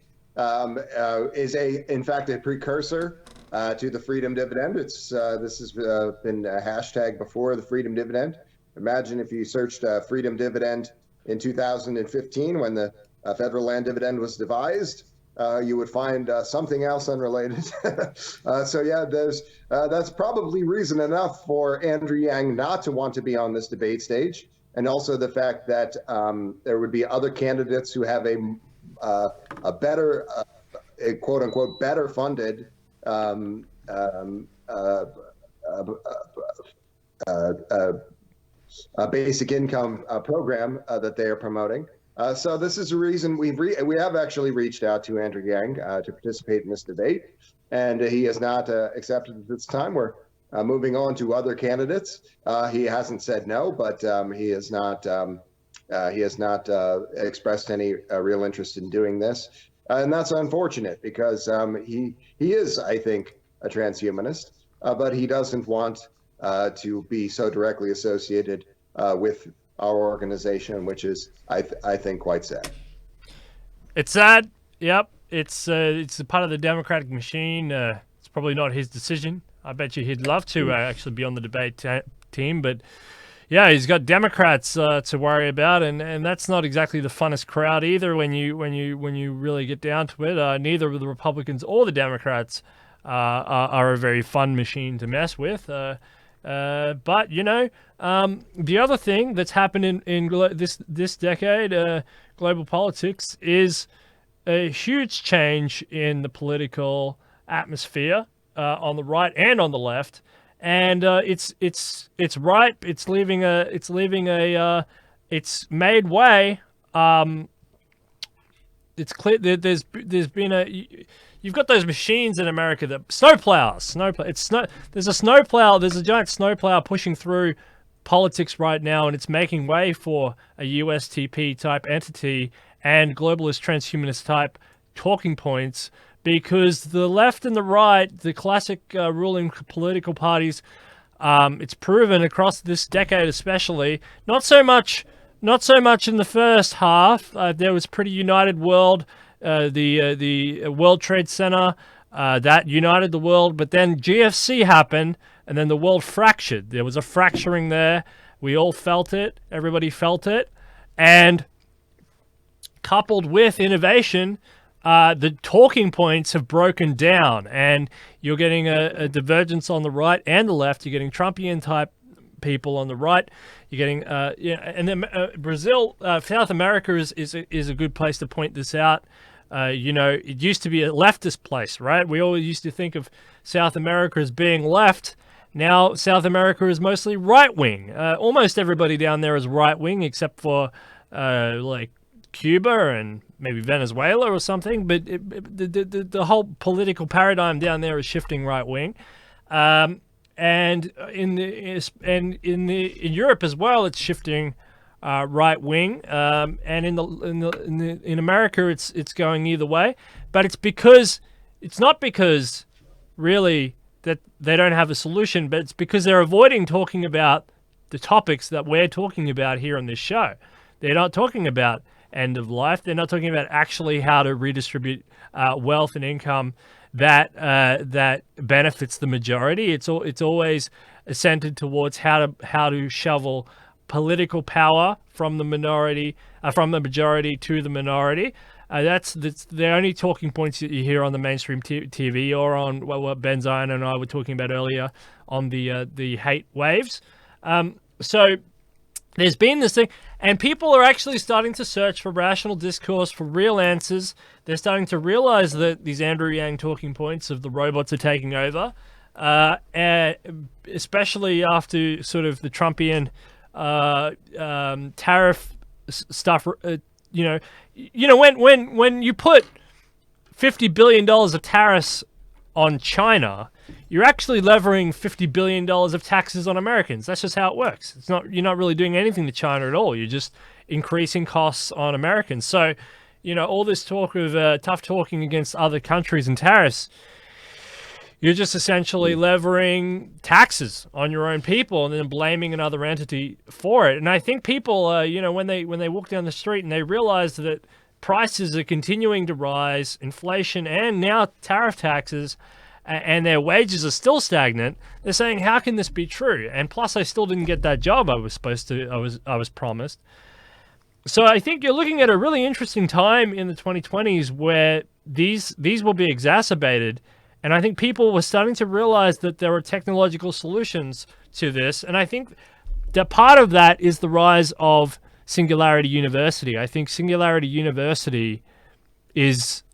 is in fact a precursor to the freedom dividend. This has been a hashtag before the freedom dividend. Imagine if you searched freedom dividend in 2015 when the federal land dividend was devised, you would find something else unrelated. So yeah, that's probably reason enough for Andrew Yang not to want to be on this debate stage, and also the fact that there would be other candidates who have a better, a quote unquote, better funded basic income program that they are promoting. So this is a reason we have actually reached out to Andrew Yang to participate in this debate, and he has not accepted at this time. We're moving on to other candidates. He hasn't said no, but he has not expressed any real interest in doing this, and that's unfortunate because he is, I think, a transhumanist, but he doesn't want to be so directly associated with our organization, which is, I think, quite sad. It's sad. Yep. It's a part of the Democratic machine. It's probably not his decision. I bet you he'd love to actually be on the debate team, but yeah, he's got Democrats to worry about, and that's not exactly the funnest crowd either. When you really get down to it, neither of the Republicans or the Democrats are a very fun machine to mess with. But the other thing that's happened in this decade, global politics, is a huge change in the political atmosphere on the right and on the left, and it's ripe. It's made way. It's clear that there's been you've got those machines in America that snowplows. There's a snowplow. There's a giant snowplow pushing through politics right now, and it's making way for a USTP type entity and globalist transhumanist type talking points, because the left and the right, the classic ruling political parties, it's proven across this decade especially, not so much in the first half. There was pretty united world. The World Trade Center, that united the world, but then GFC happened, and then the world fractured. There was a fracturing there. We all felt it. Everybody felt it. And coupled with innovation, the talking points have broken down, and you're getting a divergence on the right and the left. You're getting Trumpian type people on the right. You're getting and then Brazil, South America is a good place to point this out. It used to be a leftist place, right? We always used to think of South America as being left. Now South America is mostly right-wing. Almost everybody down there is right-wing, except for like Cuba and maybe Venezuela or something. But the whole political paradigm down there is shifting right-wing. And in Europe as well, it's shifting right wing, and in America, it's going either way. But it's not because really that they don't have a solution, but it's because they're avoiding talking about the topics that we're talking about here on this show. They're not talking about end of life. They're not talking about actually how to redistribute wealth and income that benefits the majority. It's always centered towards how to shovel political power from the majority to the minority. That's the only talking points that you hear on the mainstream TV or on what Ben Zion and I were talking about earlier on the hate waves. So there's been this thing, and people are actually starting to search for rational discourse, for real answers. They're starting to realize that these Andrew Yang talking points of the robots are taking over, especially after sort of the Trumpian tariff stuff. When you put $50 billion of tariffs on China, you're actually levering $50 billion of taxes on Americans. That's just how it works. You're not really doing anything to China at all. You're just increasing costs on Americans. So, all this talk of tough talking against other countries and tariffs, you're just essentially levering taxes on your own people and then blaming another entity for it. And I think people, when they walk down the street and they realize that prices are continuing to rise, inflation and now tariff taxes, and their wages are still stagnant, they're saying, how can this be true? And plus, I still didn't get that job I was promised. So I think you're looking at a really interesting time in the 2020s where these will be exacerbated. And I think people were starting to realize that there are technological solutions to this. And I think that part of that is the rise of Singularity University. I think Singularity University is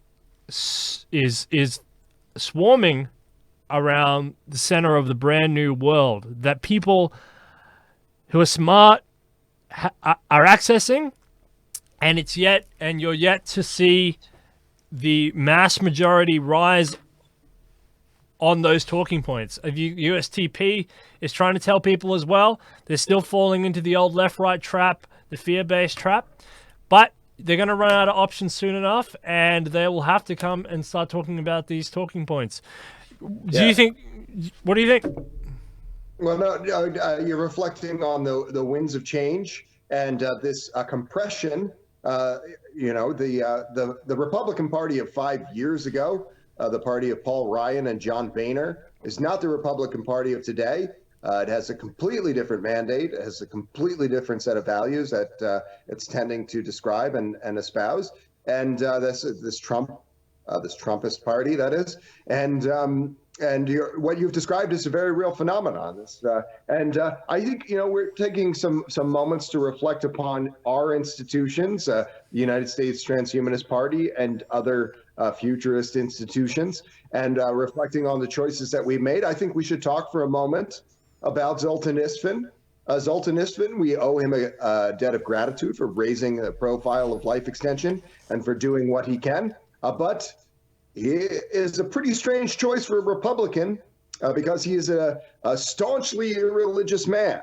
swarming around the center of the brand new world that people who are smart are accessing, and you're yet to see the mass majority rise on those talking points. USTP is trying to tell people as well, they're still falling into the old left-right trap, the fear-based trap, but they're going to run out of options soon enough, and they will have to come and start talking about these talking points. What do you think? Well, no, you're reflecting on the winds of change and this compression. The Republican Party of 5 years ago, the party of Paul Ryan and John Boehner, is not the Republican Party of today. It has a completely different mandate. It has a completely different set of values that it's tending to describe and espouse. And this Trumpist party, that is. And what you've described is a very real phenomenon. I think we're taking some moments to reflect upon our institutions, the United States Transhumanist Party and other futurist institutions, and reflecting on the choices that we've made. I think we should talk for a moment about Zoltan Istvan. Zoltan Istvan, we owe him a debt of gratitude for raising the profile of life extension and for doing what he can. But he is a pretty strange choice for a Republican because he is a staunchly irreligious man.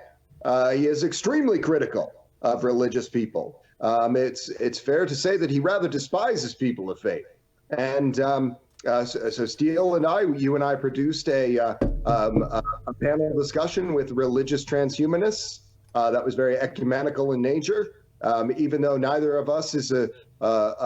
He is extremely critical of religious people. It's fair to say that he rather despises people of faith. And so Steele and you and I produced a panel discussion with religious transhumanists that was very ecumenical in nature. Even though neither of us is a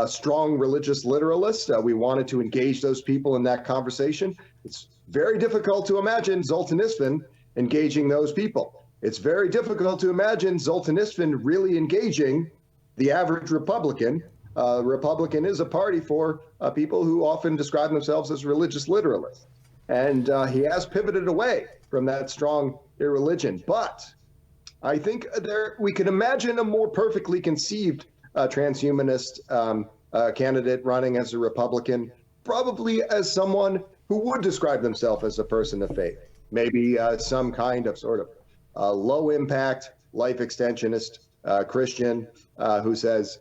strong religious literalist, we wanted to engage those people in that conversation. It's very difficult to imagine Zoltan Istvan engaging those people. It's very difficult to imagine Zoltan Istvan really engaging the average Republican. Republican is a party for people who often describe themselves as religious literalists. And he has pivoted away from that strong irreligion. But I think we can imagine a more perfectly conceived transhumanist candidate running as a Republican, probably as someone who would describe themselves as a person of faith, maybe some kind of sort of low impact life extensionist Christian who says,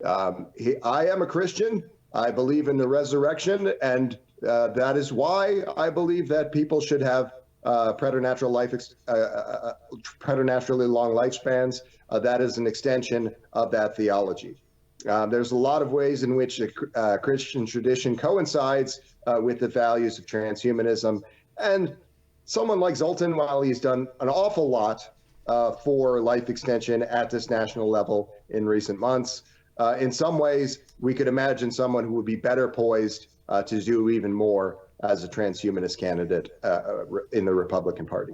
I am a Christian, I believe in the resurrection, and that is why I believe that people should have preternaturally long lifespans, that is an extension of that theology. There's a lot of ways in which the Christian tradition coincides with the values of transhumanism. And someone like Zoltan, while he's done an awful lot for life extension at this national level in recent months, in some ways, we could imagine someone who would be better poised to do even more as a transhumanist candidate in the Republican Party.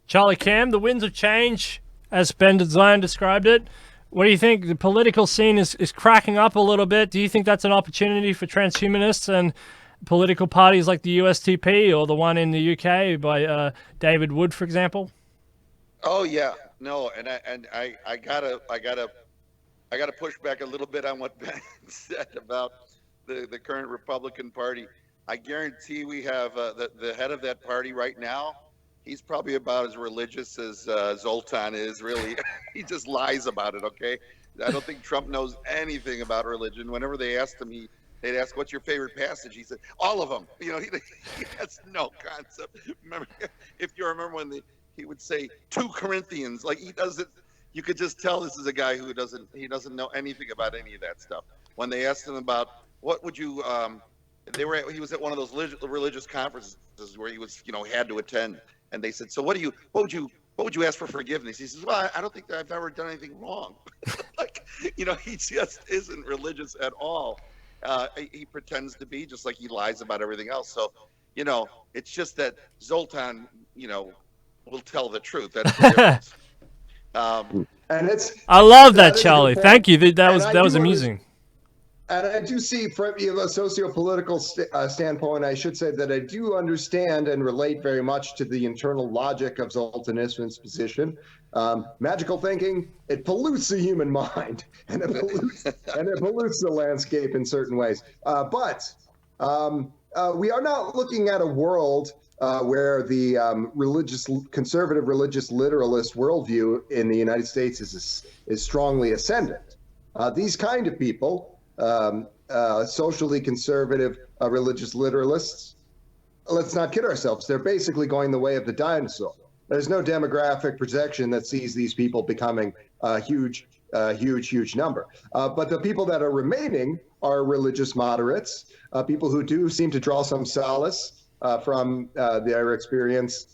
Charlie Cam, the winds of change, as Ben Zion described it. What do you think? The political scene is cracking up a little bit. Do you think that's an opportunity for transhumanists and political parties like the USTP or the one in the UK by David Wood, for example? Oh yeah, no, and I gotta push back a little bit on what Ben said about the current Republican Party. I guarantee we have the head of that party right now. He's probably about as religious as Zoltan is, really. He just lies about it, okay? I don't think Trump knows anything about religion. Whenever they asked him, they'd ask, what's your favorite passage? He said, all of them. You know, he has no concept. Remember, if you remember when he would say 2 Corinthians, like he doesn't, you could just tell this is a guy who doesn't know anything about any of that stuff. When they asked him about what would you, he was at one of those religious conferences where he was, had to attend. And they said, so what would you ask for forgiveness? He says, well, I don't think that I've ever done anything wrong. Like, he just isn't religious at all. He pretends to be, just like he lies about everything else. So, it's just that Zoltan, will tell the truth. That's the difference. And I love that, Charlie. Thank you. That was amusing. And I do see, from a socio-political standpoint, I should say that I do understand and relate very much to the internal logic of Zoltanism's position. Magical thinking, it pollutes the human mind, and it pollutes the landscape in certain ways. But we are not looking at a world where the conservative religious literalist worldview in the United States is strongly ascendant. These kind of people, socially conservative religious literalists, let's not kid ourselves, they're basically going the way of the dinosaur. There's no demographic projection that sees these people becoming a huge number. But the people that are remaining are religious moderates, people who do seem to draw some solace from their experience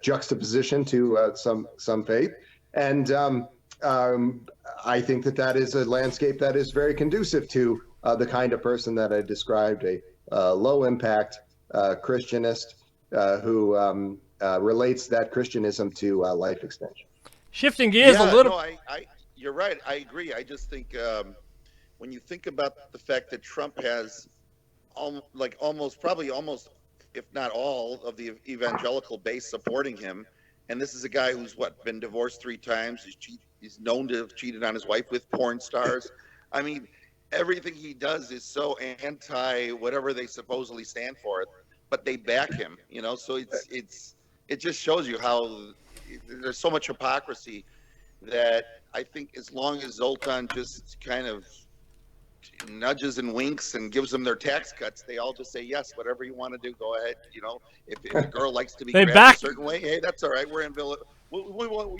juxtaposition to some faith. And I think that is a landscape that is very conducive to the kind of person that I described, a low-impact Christianist who relates that Christianism to life extension. Shifting gears a little. No, you're right. I agree. I just think when you think about the fact that Trump has almost, if not all, of the evangelical base supporting him, and this is a guy who's been divorced 3 times. He's known to have cheated on his wife with porn stars. I mean, everything he does is so anti whatever they supposedly stand for, but they back him. So it just shows you how there's so much hypocrisy that I think as long as Zoltan just kind of nudges and winks and gives them their tax cuts, they all just say yes, whatever you want to do, go ahead. If a girl likes to be grabbed a certain way, hey, that's all right. We're in Villa.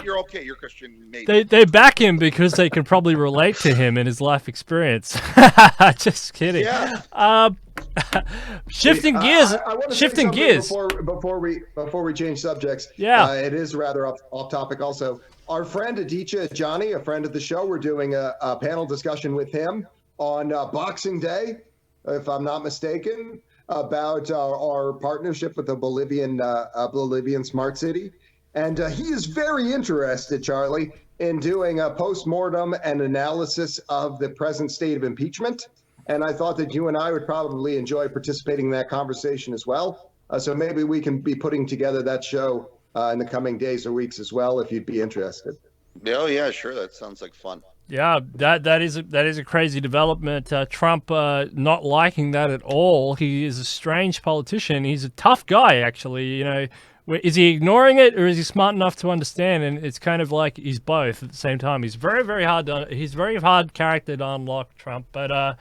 You're okay. You're Christian. Maybe. They back him because they can probably relate to him and his life experience. Just kidding. Yeah. Shifting gears. I want to Shifting gears. Before we change subjects. Yeah. It is rather off topic. Also, our friend Aditya Johnny, a friend of the show, we're doing a panel discussion with him on Boxing Day, if I'm not mistaken, about our partnership with the Bolivian smart city. And he is very interested, Charlie, in doing a postmortem and analysis of the present state of impeachment. And I thought that you and I would probably enjoy participating in that conversation as well. So maybe we can be putting together that show in the coming days or weeks as well, if you'd be interested. Oh, yeah, sure. That sounds like fun. Yeah, that is a crazy development. Trump not liking that at all. He is a strange politician. He's a tough guy, actually. Is he ignoring it, or is he smart enough to understand? And it's kind of like he's both at the same time. He's very, very hard character to unlock, Trump. But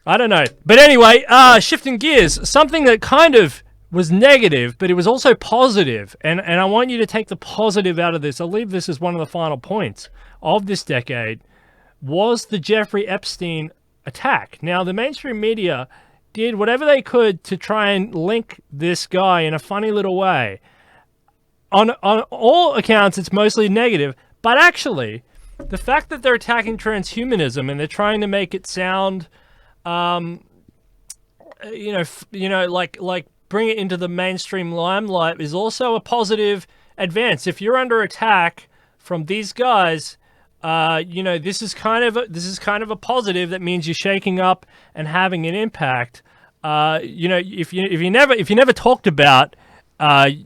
I don't know. But anyway, shifting gears, something that kind of was negative, but it was also positive. And I want you to take the positive out of this. I'll leave this as one of the final points of this decade, was the Jeffrey Epstein attack. Now, the mainstream media did whatever they could to try and link this guy in a funny little way. On all accounts, it's mostly negative. But actually, the fact that they're attacking transhumanism and they're trying to make it sound... like bring it into the mainstream limelight is also a positive advance. If you're under attack from these guys, this is kind of a positive. That means you're shaking up and having an impact. If you never talked about,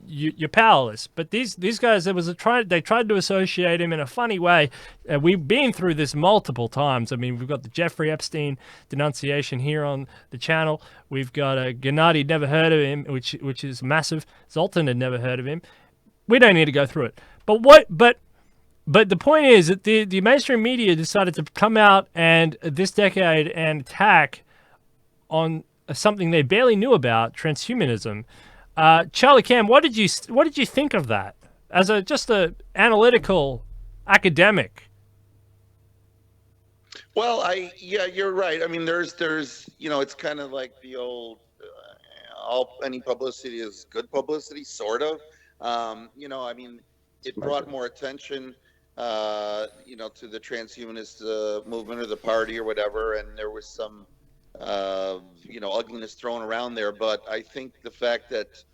you're powerless. But these guys, they tried to associate him in a funny way. We've been through this multiple times. I mean, we've got the Jeffrey Epstein denunciation here on the channel. We've got Gennady, never heard of him, which is massive. Zoltan had never heard of him. We don't need to go through it. But the point is that the mainstream media decided to come out and this decade and attack on something they barely knew about, transhumanism. Charlie Cam, what did you think of that as just a analytical academic? Well, you're right. I mean, there's it's kind of like the old any publicity is good publicity, sort of. I mean, it brought more attention, to the transhumanist movement or the party or whatever, and there was some ugliness thrown around there. But I think the fact that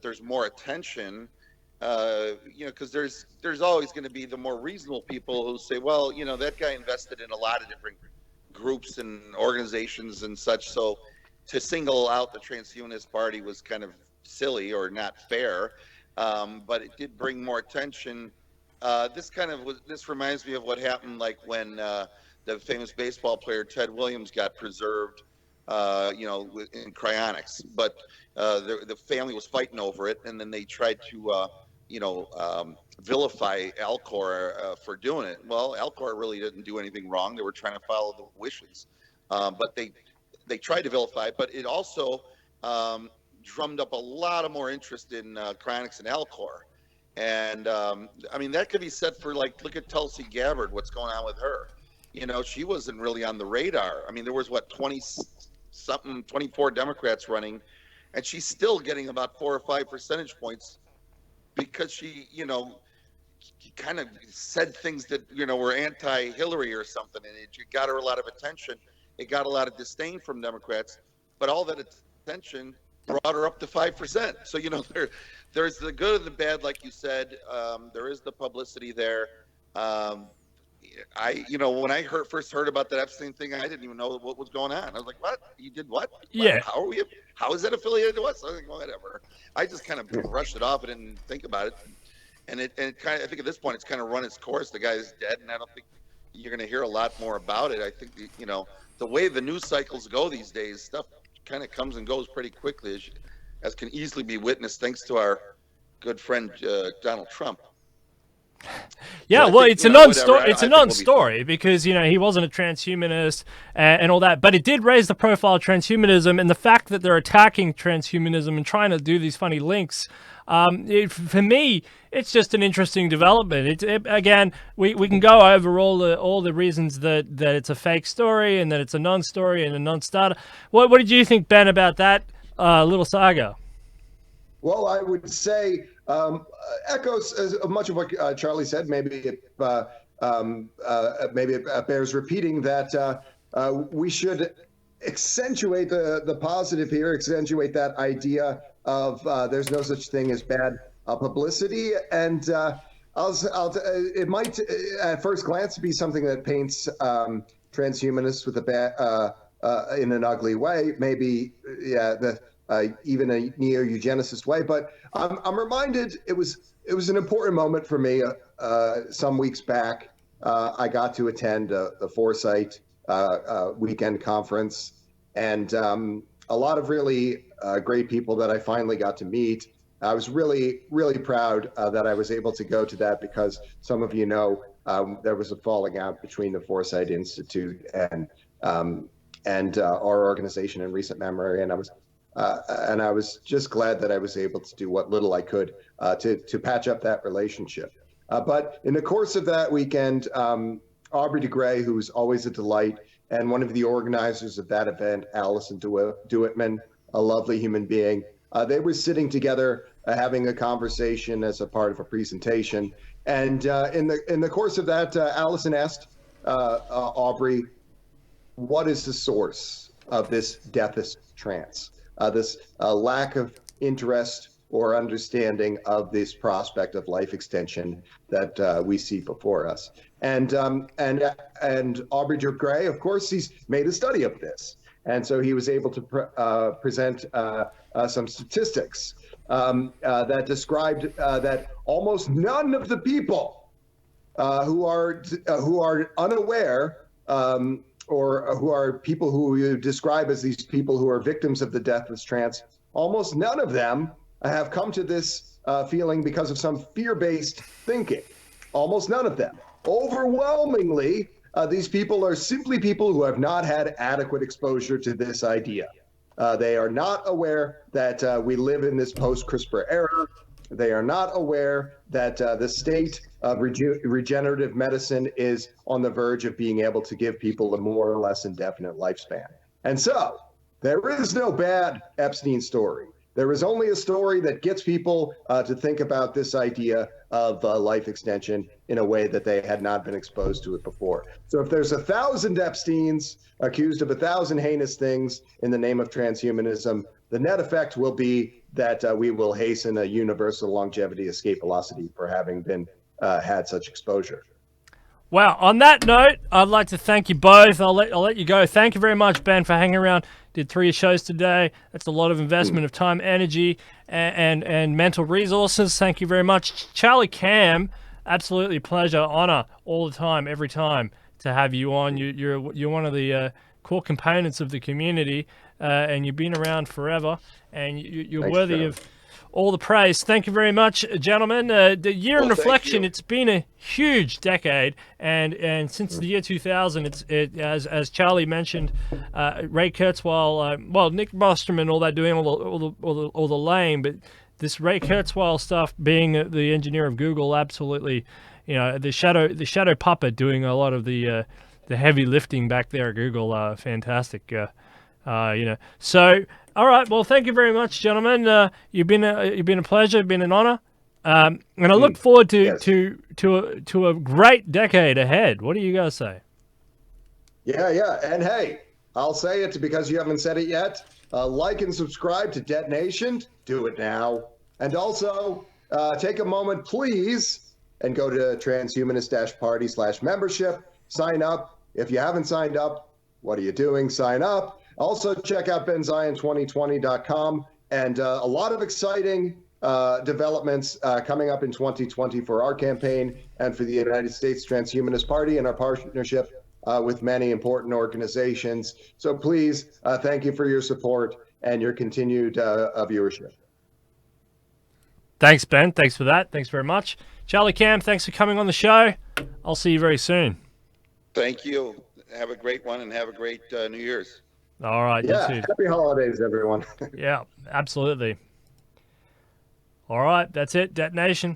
there's more attention, because there's always going to be the more reasonable people who say, well, that guy invested in a lot of different groups and organizations and such. So to single out the transhumanist party was kind of silly or not fair. But it did bring more attention. This reminds me of what happened like when the famous baseball player Ted Williams got preserved, in cryonics, but the family was fighting over it, and then they tried to, vilify Alcor for doing it. Well, Alcor really didn't do anything wrong. They were trying to follow the wishes, but they tried to vilify it. But it also drummed up a lot of more interest in cryonics and Alcor. And I mean, that could be said for, like, look at Tulsi Gabbard, what's going on with her. She wasn't really on the radar. I mean, there was 24 Democrats running, and she's still getting about 4 or 5 percentage points because she, kind of said things that, were anti-Hillary or something, and it got her a lot of attention. It got a lot of disdain from Democrats, but all that attention brought her up to 5%. So, there's the good and the bad, like you said. There is the publicity there. When I first heard about that Epstein thing, I didn't even know what was going on. I was like, what? You did what? Yeah. How is that affiliated to us? I was like, well, whatever. I just kind of brushed it off. I didn't think about it. And it kind of, I think at this point, it's kind of run its course. The guy is dead, and I don't think you're going to hear a lot more about it. I think, the way the news cycles go these days, stuff kind of comes and goes pretty quickly, as can easily be witnessed thanks to our good friend Donald Trump. Yeah, so well, think, it's a non-story. I It's a think we'll be non-story because he wasn't a transhumanist and all that, but it did raise the profile of transhumanism, and the fact that they're attacking transhumanism and trying to do these funny links. For me, it's just an interesting development. Again, we can go over all the reasons that it's a fake story and that it's a non-story and a non-starter. What did you think, Ben, about that little saga? Well, I would say echoes as much of what Charlie said. Maybe it bears repeating that we should accentuate the positive here, accentuate that idea of there's no such thing as bad publicity, and it might at first glance be something that paints transhumanists with a bad in an ugly way. Maybe even a neo-eugenicist way, but I'm reminded it was an important moment for me. Some weeks back, I got to attend the Foresight weekend conference, and a lot of really great people that I finally got to meet. I was really, really proud that I was able to go to that because some of you know there was a falling out between the Foresight Institute and and our organization in recent memory. And I was just glad that I was able to do what little I could to patch up that relationship. But in the course of that weekend, Aubrey de Grey, who's always a delight, and one of the organizers of that event, Allison Dewittman, a lovely human being, they were sitting together having a conversation as a part of a presentation. And in the course of that, Allison asked Aubrey, what is the source of this deathist trance, this lack of interest or understanding of this prospect of life extension that we see before us? And Aubrey de Grey, of course, he's made a study of this. And so he was able to present some statistics that described that almost none of the people who are unaware or who are people who you describe as these people who are victims of the deathless trance, almost none of them have come to this feeling because of some fear-based thinking. Almost none of them. Overwhelmingly, these people are simply people who have not had adequate exposure to this idea. They are not aware that we live in this post-CRISPR era. They are not aware that the state of regenerative medicine is on the verge of being able to give people a more or less indefinite lifespan. And so there is no bad Epstein story. There is only a story that gets people to think about this idea of life extension in a way that they had not been exposed to it before. So if there's 1,000 Epsteins accused of 1,000 heinous things in the name of transhumanism, the net effect will be that we will hasten a universal longevity escape velocity for having been had such exposure. Wow. On that note, I'd like to thank you both. I'll let you go. Thank you very much, Ben, for hanging around. Did 3 shows today. That's a lot of investment of time, energy, and mental resources. Thank you very much. Charlie Cam, absolutely pleasure, honor all the time, every time to have you on. You're one of the core components of the community, and you've been around forever, and you're Thanks, worthy John. of all the praise. Thank you very much, gentlemen. The year in reflection, it's been a huge decade, and since the year 2000, as Charlie mentioned, Ray Kurzweil, Nick Bosterman, all that doing all the lame, but this Ray Kurzweil stuff, being the engineer of Google, absolutely, the shadow puppet doing a lot of the heavy lifting back there at Google, fantastic. So. All right. Well, thank you very much, gentlemen. You've been a pleasure, been an honor, and I look forward to a great decade ahead. What do you guys say? Yeah. And hey, I'll say it because you haven't said it yet. Like and subscribe to Detonation. Do it now. And also take a moment, please, and go to transhumanist-party/membership. Sign up. If you haven't signed up, what are you doing? Sign up. Also, check out benzion2020.com, and a lot of exciting developments coming up in 2020 for our campaign and for the United States Transhumanist Party and our partnership with many important organizations. So please, thank you for your support and your continued viewership. Thanks, Ben. Thanks for that. Thanks very much. Charlie Cam, thanks for coming on the show. I'll see you very soon. Thank you. Have a great one and have a great New Year's. All right. Yeah, You too. happy holidays, everyone. Yeah, absolutely. All right. That's it. Detonation.